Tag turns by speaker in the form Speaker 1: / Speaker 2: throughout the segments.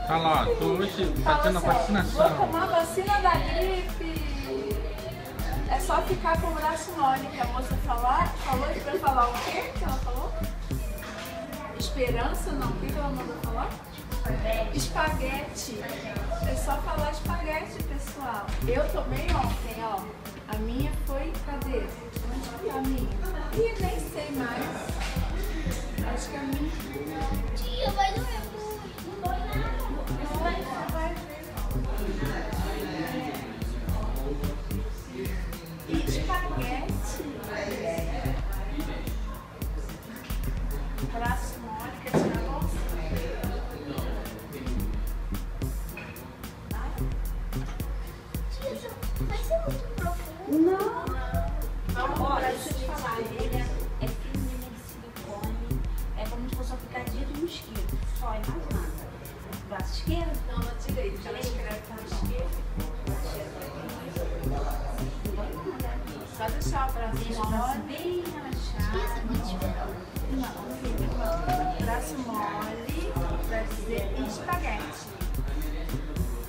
Speaker 1: Fala, ó, tô hoje fazendo a vacinação.
Speaker 2: Vou tomar a vacina da gripe. É só ficar com o braço mole, que a moça falou pra falar o quê que ela falou? Esperança, não. O que ela mandou falar? Espaguete. É só falar espaguete, pessoal. Eu tomei ontem, ó. A minha foi, cadê? Onde que é a minha? Ih, nem sei mais. Acho que a minha...
Speaker 3: Tia, vai doer muito.
Speaker 2: Não vai ver. Espaguete. Braço mole, quer tirar a bolsa?
Speaker 3: Tia, vai ser muito profundo.
Speaker 2: Não.
Speaker 4: Olha, deixa eu te falar, ele é fininho de silicone, é como se fosse uma picadinha de mosquito, só e mais nada. Braço esquerdo?
Speaker 2: Não, na direita. Ela escreve na esquerda. Só deixar o braço
Speaker 4: Deixa o braço
Speaker 2: mole.
Speaker 4: bem relaxado.
Speaker 2: Braço mole pra dizer espaguete.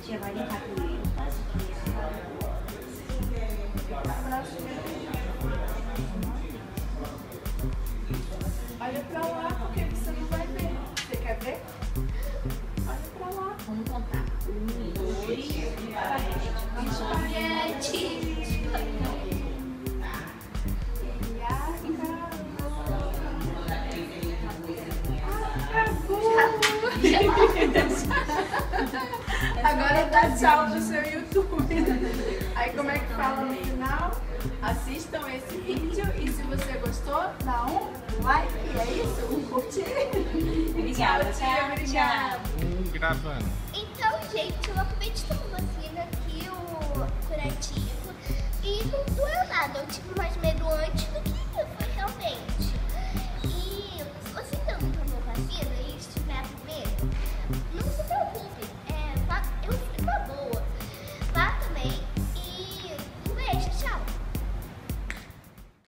Speaker 4: Tia vai limpar primeiro, tá?
Speaker 2: Braço olha pra lá, porque você não vai ver. Você quer ver? Olha pra lá.
Speaker 4: Vamos contar. 1, 2,
Speaker 3: Espaguete.
Speaker 2: Agora dá tchau no seu YouTube. Aí como é que fala no final? Assistam esse vídeo e se você gostou, dá um like, é isso? Um curtir.
Speaker 4: Obrigada,
Speaker 2: Tchau, tia, obrigada.
Speaker 1: Gravando.
Speaker 3: Então, gente, eu acabei de tomar vacina aqui, o curativo, e não doeu nada. Eu tive mais medo antes do que foi realmente. E se você ainda não tomou vacina e estiver com medo, não se